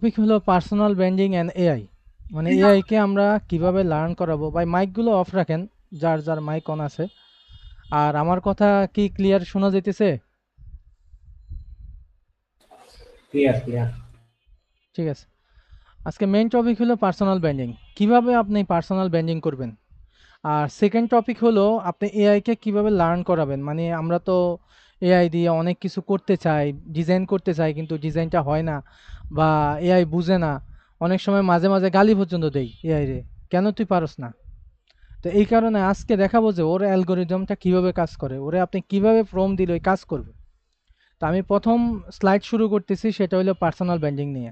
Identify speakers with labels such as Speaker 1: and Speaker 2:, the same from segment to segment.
Speaker 1: Topic হলো personal branding and AI. মানে AI কে আমরা কিভাবে লার্ন করাবো। ভাই মাইকগুলো অফ রাখেন, যার যার মাইক অন আছে। আর আমার কথা কি ক্লিয়ার শোনা যেতেছে?
Speaker 2: Clear clear.
Speaker 1: ঠিক আছে। আজকে মেইন টপিক হলো পার্সোনাল ব্র্যান্ডিং, কিভাবে আপনি পার্সোনাল ব্র্যান্ডিং করবেন। আর সেকেন্ড টপিক হলো আপনি এআই কে কিভাবে লার্ন করাবেন। মানে আমরা তো এআই দিয়ে অনেক কিছু করতে চাই, ডিজাইন করতে চাই, কিন্তু ডিজাইনটা হয় না বা এআই বুঝে না। অনেক সময় মাঝে মাঝে গালি পর্যন্ত দেই এআই রে, কেন তুই পারস না। তো এই কারণে আজকে দেখাবো যে ওর অ্যালগোরিদমটা কিভাবে কাজ করে, ওরে আপনি কিভাবে প্রম্পট দিলে ওই কাজ করবে। তো আমি প্রথম স্লাইড শুরু করতেছি, সেটা হলো পার্সোনাল ব্র্যান্ডিং নিয়ে।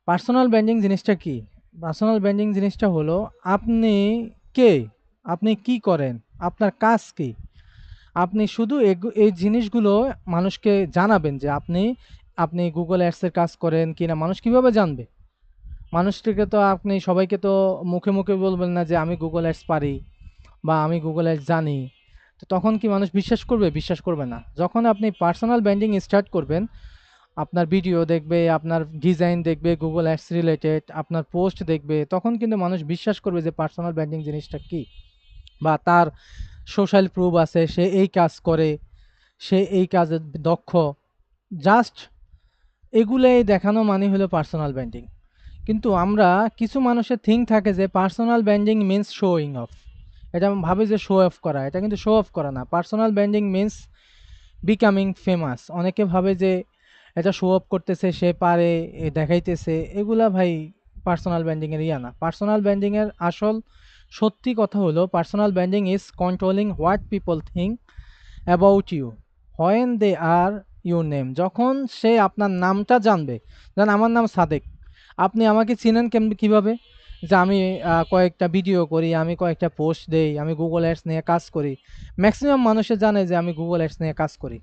Speaker 1: পার্সোনাল ব্র্যান্ডিং জিনিসটা কি? পার্সোনাল ব্র্যান্ডিং জিনিসটা হলো আপনি কে, আপনি কি করেন, আপনার কাজ কি। আপনি শুধু এই জিনিসগুলো মানুষকে জানাবেন যে আপনি আপনি গুগল অ্যাডসের কাজ করেন কিনা। মানুষ কিভাবে জানবে? মানুষটিকে তো আপনি সবাইকে তো মুখে মুখে বলবেন না যে আমি গুগল অ্যাডস পারি বা আমি গুগল অ্যাডস জানি। তো তখন কি মানুষ বিশ্বাস করবে? বিশ্বাস করবে না। যখন আপনি পার্সোনাল ব্র্যান্ডিং স্টার্ট করবেন, আপনার ভিডিও দেখবে, আপনার ডিজাইন দেখবে গুগল অ্যাডস রিলেটেড, আপনার পোস্ট দেখবে, তখন কিন্তু মানুষ বিশ্বাস করবে যে পার্সোনাল ব্র্যান্ডিং জিনিসটা কি, বা তার সোশ্যাল প্রুফ আছে, সে এই কাজ করে, সে এই কাজে দক্ষ। জাস্ট এগুলাই দেখানো মানে হলো পার্সোনাল ব্র্যান্ডিং। কিন্তু আমরা কিছু মানুষের থিঙ্ক থাকে যে personal branding means showing off. এটা আমি ভাবি যে শো অফ করা, এটা কিন্তু শো অফ করা না। Personal branding means becoming famous. অনেকে ভাবে যে এটা শো অফ করতেছে, সে পারে, এ দেখাইতেছে। এগুলা ভাই পার্সোনাল ব্র্যান্ডিং এর ইয়া না। পার্সোনাল ব্র্যান্ডিং এর আসল সত্যি কথা হলো personal branding is controlling what people think about you when they hear your name. যখন সে আপনার নামটা জানবে, যেমন আমার নাম সাদেক, আপনি আমাকে চিনেন কেমন কিভাবে? যে আমি কয়েকটা ভিডিও করি, আমি কয়েকটা পোস্ট দেই, আমি গুগল অ্যাডস নিয়ে কাজ করি। ম্যাক্সিমাম মানুষে জানে যে আমি গুগল অ্যাডস নিয়ে কাজ করি।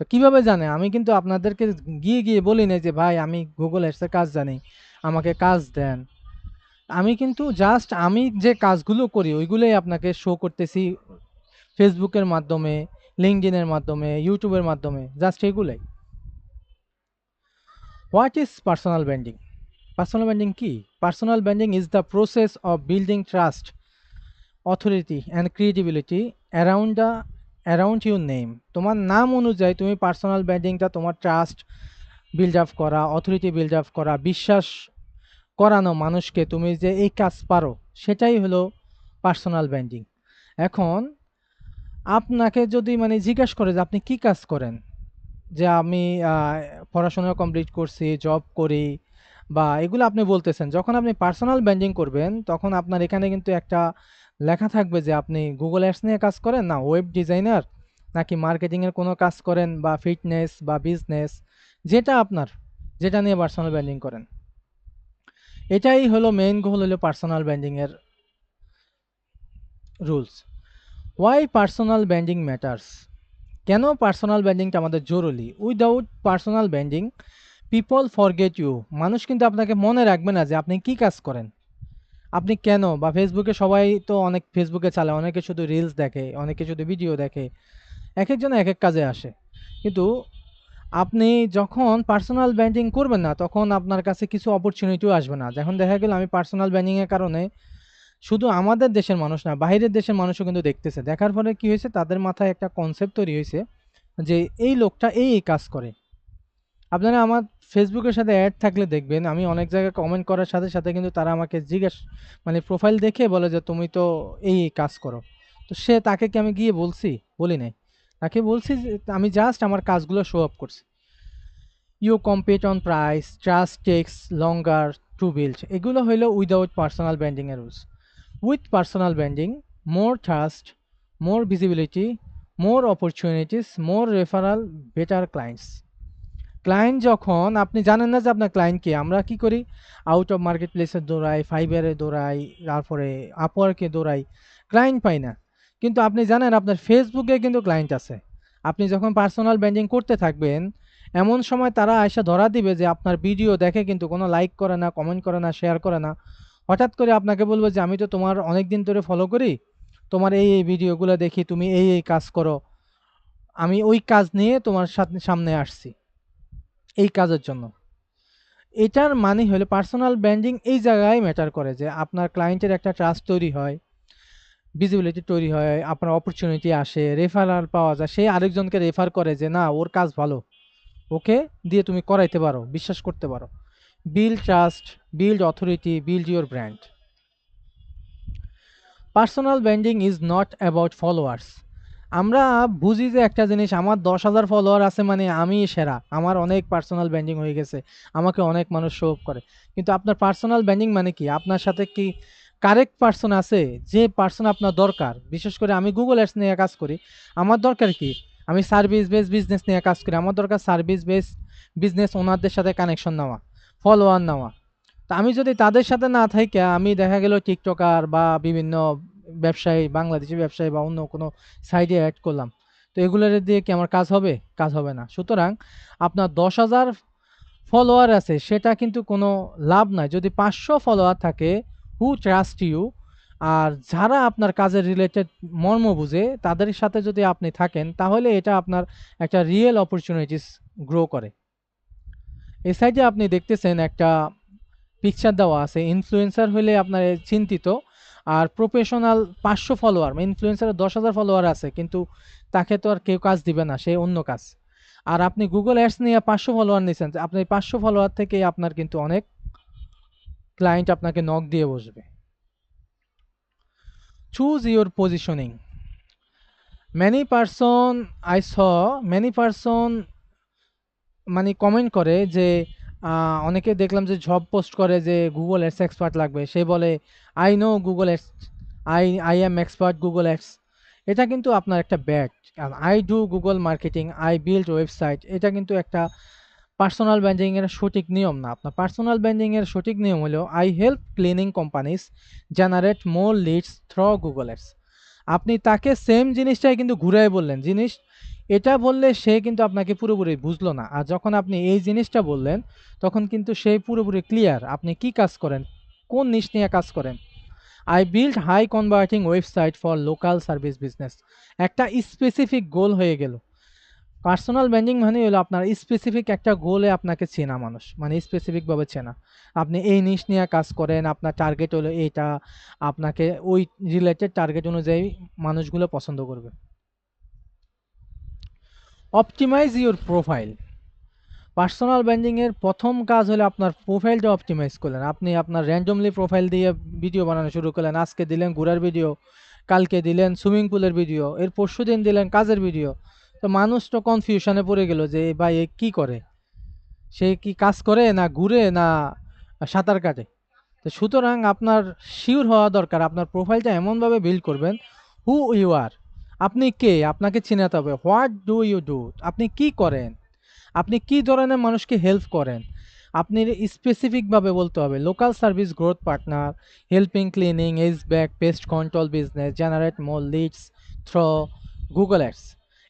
Speaker 1: তো কিভাবে জানে? আমি কিন্তু আপনাদেরকে গিয়ে গিয়ে বলি না যে ভাই আমি গুগল অ্যাডসের কাজ জানি, আমাকে কাজ দেন। আমি কিন্তু জাস্ট আমি যে কাজগুলো করি ওইগুলোই আপনাকে শো করতেছি ফেসবুকের মাধ্যমে, লিঙ্কডইনের মাধ্যমে, ইউটিউবের মাধ্যমে, জাস্ট এগুলাই। What is personal branding? Personal branding কি? Personal branding is the process of building trust, authority and credibility around your name. তোমার নাম অনুযায়ী তুমি পার্সোনাল ব্র্যান্ডিংটা, তোমার ট্রাস্ট বিল্ড আপ করা, অথরিটি বিল্ড আপ করা, বিশ্বাস করানো মানুষকে তুমি যে এই কাজ পারো, সেটাই হলো পার্সোনাল ব্র্যান্ডিং। এখন আপনাকে যদি মানে জিজ্ঞাসা করে যে আপনি কি কাজ করেন, যে আমি আহ, পড়াশোনা কমপ্লিট করছি, জব করি, বা এগুলো আপনি বলতেছেন। যখন আপনি পার্সোনাল ব্র্যান্ডিং করবেন তখন আপনার এখানে কিন্তু একটা লেখা থাকবে যে আপনি গুগল অ্যাডস নিয়ে কাজ করেন, না ওয়েব ডিজাইনার, নাকি মার্কেটিংয়ের কোনো কাজ করেন, বা ফিটনেস বা বিজনেস, যেটা আপনার, যেটা নিয়ে পার্সোনাল ব্র্যান্ডিং করেন। এটাই হলো মেইন গোল, হলো পার্সোনাল ব্র্যান্ডিং এর rules. Why personal branding matters? কেন পার্সোনাল ব্র্যান্ডিংটা আমাদের জরুরি? Without personal branding people forget you. মানুষ কিন্তু আপনাকে মনে রাখবে না যে আপনি কি কাজ করেন, আপনি কেন। বা ফেসবুকে সবাই তো অনেক ফেসবুকে চালায়, অনেকে শুধু রিলস দেখে, অনেকে শুধু ভিডিও দেখে, এক একজন এক এক কাজে আসে। কিন্তু আপনি যখন পার্সোনাল ব্র্যান্ডিং করবেন না, তখন আপনার কাছে কিছু অপরচুনিটিও আসবে না। যখন দেখা গেল আমি পার্সোনাল ব্র্যান্ডিং এর কারণে শুধু আমাদের দেশের মানুষ না, বাইরের দেশের মানুষও কিন্তু দেখতেছে। দেখার পরে কি হয়েছে, তাদের মাথায় একটা কনসেপ্ট তৈরি হয়েছে যে এই লোকটা এই এই কাজ করে। আপনারা আমার ফেসবুকের সাথে অ্যাড থাকলে দেখবেন আমি অনেক জায়গায় কমেন্ট করার সাথে সাথে কিন্তু তারা আমাকে মানে প্রোফাইল দেখে বলে যে তুমি তো এই এই কাজ করো। তো সে, তাকে কি আমি গিয়ে বলছি? বলি নাই। তাকে বলছি যে আমি জাস্ট আমার কাজগুলো শো আপ করছি। You compete on price, trust takes longer to build. এগুলো হইলো উইদাউট পার্সোনাল ব্র্যান্ডিং এর rules. With personal branding, more trust, more visibility, more opportunities, more referral, better clients. Client যখন আপনি জানেন না যে আপনার ক্লায়েন্ট কে, আমরা কি করি? আউট অফ মার্কেট প্লেসে দৌড়াই, ফাইবারে দৌড়াই, তারপরে আপওয়ার্কে দৌড়াই, ক্লায়েন্ট পাই না। কিন্তু আপনি জানেন আপনার ফেসবুকে কিন্তু ক্লায়েন্ট আছে। আপনি যখন পার্সোনাল ব্র্যান্ডিং করতে থাকবেন, এমন সময় তারা আয়সা ধরা দিবে যে আপনার ভিডিও দেখে কিন্তু কোনো লাইক করে না, কমেন্ট করে না, শেয়ার করে না। হঠাৎ করে আপনাকে বলবো যে আমি তো তোমার অনেক দিন ধরে ফলো করি, তোমার এই এই ভিডিওগুলো দেখি, তুমি এই এই কাজ করো, আমি ওই কাজ নিয়ে তোমার সাথে সামনে আসছি এই কাজের জন্য। এটার মানে হলো পার্সোনাল ব্র্যান্ডিং এই জায়গায় ম্যাটার করে যে আপনার ক্লায়েন্টের একটা ট্রাস্ট তৈরি হয়, ভিজিবিলিটি তৈরি হয়, আপনার অপরচুনিটি আসে, রেফারাল পাওয়া যায়, সে আরেকজনকে রেফার করে যে না ওর কাজ ভালো, ওকে দিয়ে তুমি করাইতে পারো, বিশ্বাস করতে পারো। Build trust, build authority, build your brand. Personal branding is not about followers. আমরা বুঝি যে একটা জিনিস, আমার 10,000 ফলোয়ার আছে মানে আমি সেরা, আমার অনেক পার্সোনাল ব্র্যান্ডিং হয়ে গেছে, আমাকে অনেক মানুষ শো অফ করে। কিন্তু আপনার পার্সোনাল ব্র্যান্ডিং মানে কি? আপনার সাথে কি কারেক্ট পার্সন আছে, যে পার্সন আপনার দরকার। বিশেষ করে আমি গুগল অ্যাডস নিয়ে কাজ করি, আমার দরকার কি? আমি সার্ভিস বেস বিজনেস নিয়ে কাজ করি, আমার দরকার সার্ভিস বেস বিজনেস ওনারদের সাথে কানেকশন নেওয়া, ফলোয়ার নেওয়া। তা আমি যদি তাদের সাথে না থাইকা আমি দেখা গেল টিকটকার বা বিভিন্ন ব্যবসায়ী, বাংলাদেশি ব্যবসায়ী বা অন্য কোনো সাইডে অ্যাড করলাম, তো এগুলোর দিয়ে কি আমার কাজ হবে? কাজ হবে না। সুতরাং আপনার 10,000 ফলোয়ার আছে সেটা কিন্তু কোনো লাভ নাই যদি 500 ফলোয়ার থাকে হু ট্রাস্ট ইউ, আর যারা আপনার কাজের রিলেটেড মর্ম বুঝে তাদের সাথে যদি আপনি থাকেন, তাহলে এটা আপনার একটা রিয়েল অপরচুনিটিস গ্রো করে। এই সাইডে আপনি দেখতেছেন একটা পিকচার দেওয়া আছে, ইনফ্লুয়েন্সার হলে আপনার চিন্তিত, আর প্রফেশনাল 500 ফলোয়ার, ইনফ্লুয়েন্সারের 10,000 ফলোয়ার আছে কিন্তু তাকে তো আর কেউ কাজ দিবে না, সে অন্য কাজ। আর আপনি গুগল অ্যাডস নিয়ে 500 ফলোয়ার নিয়েছেন, আপনি 500 ফলোয়ার থেকে আপনার কিন্তু অনেক ক্লায়েন্ট আপনাকে নক দিয়ে বসবে। Choose your positioning. Many person মানে কমেন্ট করে যে অনেকে দেখলাম যে জব পোস্ট করে যে গুগল অ্যাডস এক্সপার্ট লাগবে, সে বলে I know Google ads, I am expert Google ads. এটা কিন্তু আপনার একটা bad. I do Google marketing, I build website, এটা কিন্তু একটা পার্সোনাল ব্র্যান্ডিং এর সঠিক নিয়ম না। আপনার পার্সোনাল ব্র্যান্ডিং এর সঠিক নিয়ম হলো I help cleaning companies generate more Leeds through Google ads. আপনি তাকে সেম জিনিসটাই কিন্তু ঘুরাই বললেন, জিনিস এটা বললে সে কিন্তু আপনাকে পুরোপুরি বুঝলো না। আর যখন আপনি এই জিনিসটা বললেন তখন কিন্তু সে পুরোপুরি ক্লিয়ার আপনি কি কাজ করেন, কোন নিশ নিয়ে কাজ করেন। I build high converting website for local service business. একটা স্পেসিফিক গোল হয়ে গেল। পার্সোনাল ব্র্যান্ডিং মানে হলো আপনার স্পেসিফিক একটা গোলে আপনাকে চেনা মানুষ, মানে স্পেসিফিকভাবে চেনা। আপনি এই নিশ নিয়ে কাজ করেন, আপনার টার্গেট হলো এইটা, আপনাকে ওই রিলেটেড টার্গেট অনুযায়ী মানুষগুলো পছন্দ করবে। Optimize your profile. Personal branding এর প্রথম কাজ হলো আপনার প্রোফাইলটা অপটিমাইজ করলেন। আপনি আপনার র্যান্ডমলি প্রোফাইল দিয়ে ভিডিও বানানো শুরু করলেন, আজকে দিলেন ঘোরার ভিডিও, কালকে দিলেন সুইমিং পুলের ভিডিও, এর পরশু দিন দিলেন কাজের ভিডিও। তো মানুষ তো কনফিউশনে পড়ে গেল যে ভাই এ কি করে, সে কি কাজ করে না ঘুরে না সাঁতার কাটে। তো সুতরাং আপনার শিওর হওয়া দরকার, আপনার প্রোফাইলটা এমনভাবে বিল্ড করবেন হু ইউ আর, আপনি কে, আপনাকে চিনাতে হবে। হোয়াট ডু ইউ ডু, আপনি কি করেন, আপনি কি ধরনের মানুষকে হেল্প করেন। আপনি স্পেসিফিকভাবে বলতে হবে local service growth partner, helping cleaning as back pest control business generate more leads through Google ads.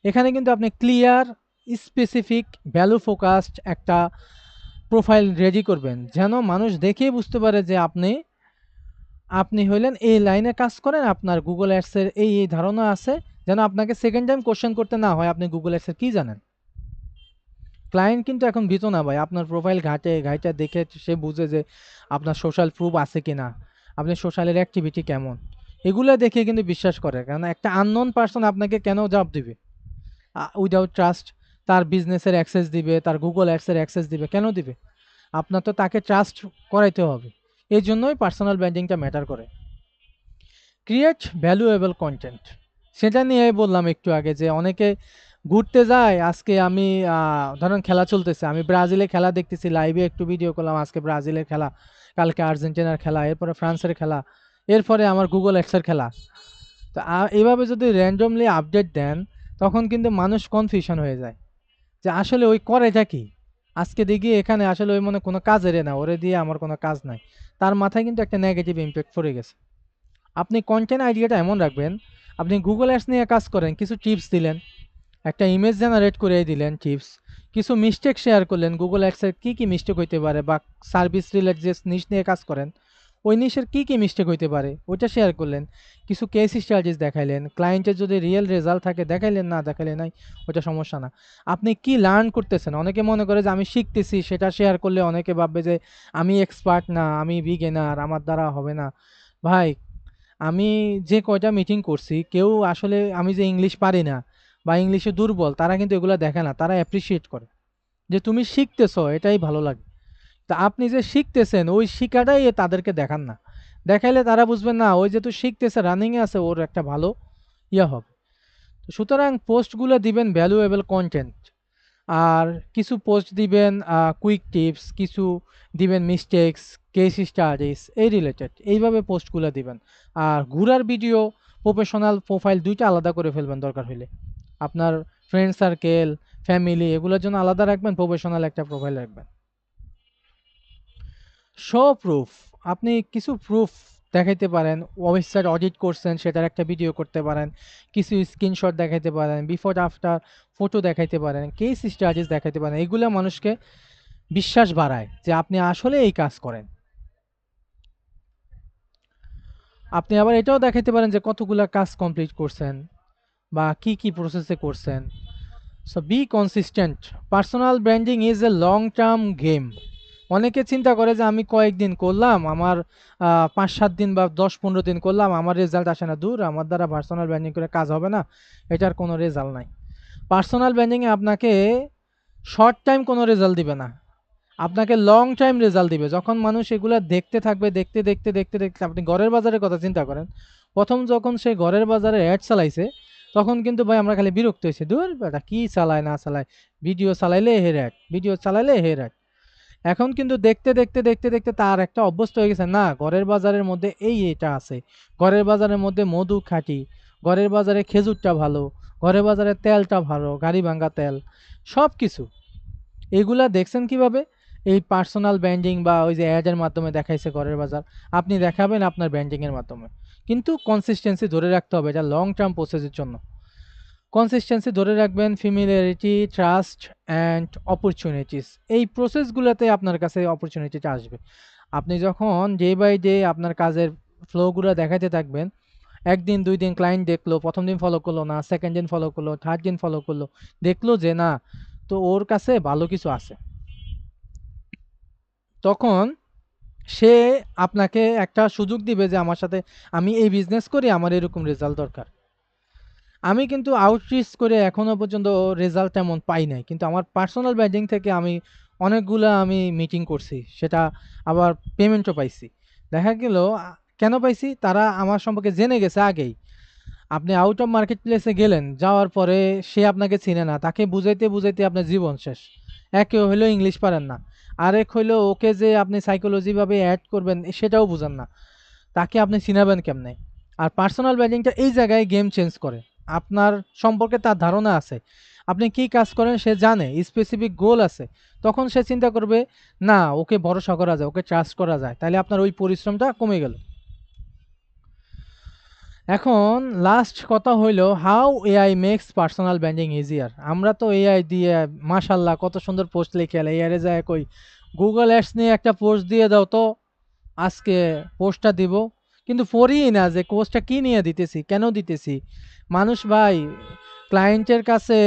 Speaker 1: এখানে কিন্তু আপনি ক্লিয়ার স্পেসিফিক ভ্যালু ফোকাসড একটা প্রোফাইল রেডি করবেন, যেন মানুষ দেখেই বুঝতে পারে যে আপনি আপনি হইলেন এই লাইনে কাজ করেন, আপনার গুগল অ্যাডসের এই ধারণা আছে, যেন আপনাকে সেকেন্ড টাইম কোশ্চেন করতে না হয় আপনি গুগল অ্যাডসের কি জানেন। ক্লায়েন্ট কিন্তু এখন ভীত না ভাই, আপনার প্রোফাইল ঘাটে ঘাইটা দেখে সে বুঝে যে আপনার সোশ্যাল প্রুফ আছে কিনা, আপনি সোশ্যালের অ্যাক্টিভিটি কেমন, এগুলো দেখে কিন্তু বিশ্বাস করে। কারণ একটা আননোন পার্সন আপনাকে কেন জব দিবে উইদাউট ট্রাস্ট, তার বিজনেসের অ্যাক্সেস দিবে, তার গুগল অ্যাডসের অ্যাক্সেস দিবে, কেন দিবে? আপনার তো তাকে ট্রাস্ট করাইতে হবে। এই জন্যই পার্সোনাল ব্র্যান্ডিংটা ম্যাটার করে। ক্রিয়েট ভ্যালুয়েবল কন্টেন্ট, সেটা নিয়ে বললাম একটু আগে যে অনেকে ঘুরতে যায়। আজকে আমি ধরেন খেলা চলতেছে, আমি ব্রাজিলে খেলা দেখতেছি, লাইভে একটু ভিডিও করলাম, আজকে ব্রাজিলের খেলা, কালকে আর্জেন্টিনার খেলা, এরপরে ফ্রান্সের খেলা, এরপরে আমার গুগল এক্সের খেলা। তো এইভাবে যদি র্যান্ডমলি আপডেট দেন তখন কিন্তু মানুষ কনফিউশন হয়ে যায় যে আসলে ওই করেটা কি। আজকে দেখি এখানে আসলে ওই মনে কোনো কাজের না, ওরে দিয়ে আমার কোনো কাজ নাই, তার মাথায় কিন্তু একটা নেগেটিভ ইম্প্যাক্ট পড়ে গেছে। আপনি কন্টেন্ট আইডিয়াটা এমন রাখবেন, আপনি গুগল অ্যাডস নিয়ে কাজ করেন, কিছু টিপস দিলেন, একটা ইমেজ জেনারেট করে দিলেন টিপস, কিছু মিস্টেক শেয়ার করলেন গুগল অ্যাডসের কি কি মিস্টেক হইতে পারে, বা সার্ভিস রিলেটেড যে নিশ নিয়ে কাজ করেন ওই নিশের কি মিস্টেক হইতে পারে ওইটা শেয়ার করলেন, কিছু কেস স্টাডিজ দেখাইলেন, ক্লায়েন্টের যদি রিয়েল রেজাল্ট থাকে দেখাইলেন, না দেখাইলেন নাই, ওইটা সমস্যা না। আপনি কি লার্ন করতেছেন, অনেকে মনে করে যে আমি শিখতেছি, সেটা শেয়ার করলে অনেকে ভাববে যে আমি এক্সপার্ট না, আমি বিগিনার, আমার দ্বারা হবে না। ভাই, আমি যে কয়টা মিটিং করছি, কেউ আসলে আমি যে ইংলিশ পারি না বা ইংলিশে দুর্বল তারা কিন্তু এগুলো দেখে না, তারা অ্যাপ্রিসিয়েট করে যে তুমি শিখতেছো, এটাই ভালো লাগে। তা আপনি যে শিখতেছেন ওই শিখাটাই তাদেরকে দেখান না, দেখাইলে তারা বুঝবেন না ওই যে তুই শিখতেছে, রানিংয়ে আছে, ওর একটা ভালো ইয়ে হবে। তো সুতরাং পোস্টগুলো দিবেন ভ্যালুয়েবল কন্টেন্ট, আর কিছু পোস্ট দিবেন কুইক টিপস, কিছু দিবেন মিস্টেক্স, কেস স্টাডিজ এই রিলেটেড, এইভাবে পোস্টগুলো দিবেন। আর ঘুরার ভিডিও, প্রফেশনাল প্রোফাইল দুইটা আলাদা করে ফেলবেন দরকার হলে। আপনার ফ্রেন্ড সার্কেল, ফ্যামিলি এগুলোর জন্য আলাদা রাখবেন, প্রফেশনাল একটা প্রোফাইল রাখবেন। শো প্রুফ, আপনি কিছু প্রুফ দেখাইতে পারেন, ওয়েবসাইট অডিট করছেন সেটার একটা ভিডিও করতে পারেন, কিছু স্ক্রিনশট দেখাইতে পারেন, বিফোর আফটার ফটো দেখাইতে পারেন, কেস স্টাডিজ দেখাইতে পারেন। এগুলো মানুষকে বিশ্বাস বাড়ায় যে আপনি আসলে এই কাজ করেন। আপনি আবার এটাও দেখাইতে পারেন যে কতগুলা কাজ কমপ্লিট করছেন বা কি প্রসেসে করছেন। So B consistent. Personal branding is a long term game. অনেকে চিন্তা করে যে আমি কয়েকদিন করলাম, আমার ৫-৭ দিন বা ১০-১৫ দিন করলাম, আমার রেজাল্ট আসে না, দূর আমার দ্বারা পার্সোনাল ব্র্যান্ডিং করে কাজ হবে না, এটার কোনো রেজাল্ট নাই। পার্সোনাল ব্র্যান্ডিংয়ে আপনাকে শর্ট টাইম কোনো রেজাল্ট দিবে না, আপনাকে লং টাইম রেজাল্ট দিবে। যখন মানুষ এগুলা দেখতে থাকবে, দেখতে দেখতে দেখতে দেখতে, আপনি ঘরের বাজারের কথা চিন্তা করেন, প্রথম যখন সে ঘরের বাজারে অ্যাড চালাইছে তখন কিন্তু ভাই আমরা খালি বিরক্ত হয়েছে, দূর বেটা কি চালায় না চালায়, ভিডিও চালাইলে হের অ্যাড, ভিডিও চালাইলে হের অ্যাড। এখন কিন্তু দেখতে দেখতে দেখতে দেখতে তার একটা অভ্যস্ত হয়ে গেছে, না ঘরের বাজারের মধ্যে এটা আছে, ঘরের বাজারের মধ্যে মধু খাঁটি, ঘরের বাজারে খেজুরটা ভালো, ঘরের বাজারে তেলটা ভালো, গাড়ি ভাঙ্গা তেল, সব কিছু। এগুলা দেখছেন কিভাবে? এই পার্সোনাল ব্র্যান্ডিং বা ওই যে অ্যাড এর মাধ্যমে দেখাইছে ঘরের বাজার, আপনি দেখাবেন আপনার ব্র্যান্ডিং এর মাধ্যমে। কিন্তু কনসিস্টেন্সি ধরে রাখতে হবে, এটা লং টার্ম প্রসেসের জন্য। কনসিস্টেন্সি ধরে রাখবেন, ফ্যামিলিয়ারিটি, ট্রাস্ট অ্যান্ড অপরচুনিটিস, এই প্রসেসগুলোতে আপনার কাছে অপরচুনিটিটা আসবে। আপনি যখন ডে বাই ডে আপনার কাজের ফ্লোগুলো দেখাতে থাকবেন, একদিন ২ দিন ক্লায়েন্ট দেখলো, প্রথম দিন ফলো করলো না, সেকেন্ড দিন ফলো করলো, থার্ড দিন ফলো করলো, দেখলো যে না, তো ওর কাছে ভালো কিছু আছে, তখন সে আপনাকে একটা সুযোগ দিবে যে আমার সাথে, আমি এই বিজনেস করি, আমার এরকম রেজাল্ট দরকার। আমি কিন্তু আউটরিচ করে এখনো পর্যন্ত রেজাল্ট তেমন পাই নাই, কিন্তু আমার পার্সোনাল ব্র্যান্ডিং থেকে আমি অনেকগুলা আমি মিটিং করছি, সেটা আবার পেমেন্টও পাইছি। দেখা গেল কেন পাইছি, তারা আমার সম্পর্কে জেনে গেছে আগেই। আপনি আউট অফ মার্কেট প্লেসে গেলেন, যাওয়ার পরে সে আপনাকে চিনে না, তাকে বুঝাইতে বুঝাইতে আপনার জীবন শেষ। একে হইলো ইংলিশ পারেন না, আরেক হইলো ওকে যে আপনি সাইকোলজিভাবে অ্যাড করবেন সেটাও বুঝেন না, তাকে আপনি চিনাবেন কেমনে? আর পার্সোনাল ব্র্যান্ডিংটা এই জায়গায় গেম চেঞ্জ করে। আপনার সম্পর্কে তার ধারণা আছে, আপনি কি কাজ করেন সে জানে, স্পেসিফিক গোল আছে, তখন সে চিন্তা করবে না ওকে ভরসা করা যায়, ওকে ট্রাস্ট করা যায়, তাহলে আপনার ওই পরিশ্রমটা কমে গেল। এখন লাস্ট কথা হইলো how AI makes personal branding easier. আমরা তো এআই দিয়ে মাশাল্লাহ কত সুন্দর পোস্ট লিখে এআই যায় কই, গুগল অ্যাডস নিয়ে একটা পোস্ট দিয়ে দাও তো, আজকে পোস্টটা দিব, কিন্তু পড়িই না যে পোস্টটা কি নিয়ে দিতেছি, কেন দিতেছি। মানুষ ভাই, ক্লায়েন্টের কাছে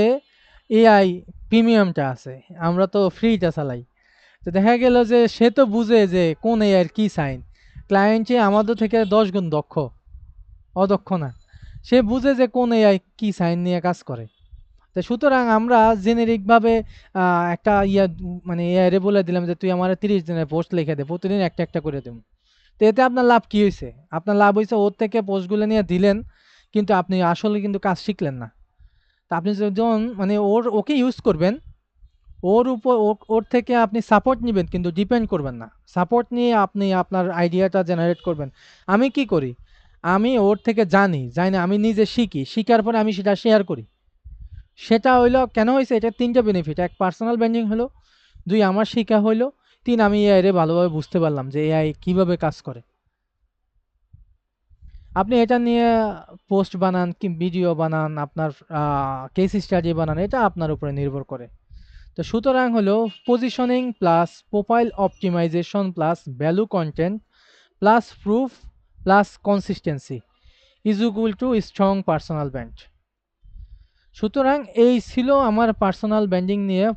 Speaker 1: এআই প্রিমিয়ামটা আছে, আমরা তো ফ্রিটা চালাই। তো দেখা গেল যে সে তো বুঝে যে কোন এআইয়ের কি সাইন, ক্লায়েন্টে আমাদের থেকে ১০ গুণ দক্ষ, অদক্ষ না। সে বুঝে যে কোন এআই কি সাইন নিয়ে কাজ করে। তো সুতরাং আমরা জেনেরিকভাবে একটা মানে এআই রে বলে দিলাম যে তুই আমার ৩০ দিনের পোস্ট লিখে দে, প্রতিদিন একটা একটা করে দেব। তো এতে আপনার লাভ কি হইছে? আপনার লাভ হইছে ওর থেকে পোস্টগুলো নিয়ে দিলেন, কিন্তু আপনি আসলে কিন্তু কাজ শিখলেন না। তো আপনি যখন মানে ওকে ইউজ করবেন, ওর থেকে আপনি সাপোর্ট নিবেন কিন্তু ডিপেন্ড করবেন না। সাপোর্ট নিয়ে আপনি আপনার আইডিয়াটা জেনারেট করবেন। আমি কি করি? আমি ওর থেকে জানি না, আমি নিজে শিখি। শিখার পরে আমি সেটা শেয়ার করি। সেটা হইলো কেন হইছে, এটা ৩ টা বেনিফিট। ১ পার্সোনাল ব্র্যান্ডিং হলো, ২ আমার শিখা হইলো, ৩ আমি এআই রে ভালোভাবে বুঝতে পারলাম যে এআই কিভাবে কাজ করে। আপনি এটা নিয়ে পোস্ট বানান, কি ভিডিও বানান, আপনার কেস স্টাডি বানান, এটা আপনার উপরে নির্ভর করে। তো সুতরাং হলো positioning plus profile optimization plus value content plus proof plus consistency is equal to strong personal brand. সুতরাং এই ছিল আমার পার্সোনাল ব্র্যান্ডিং নিয়ে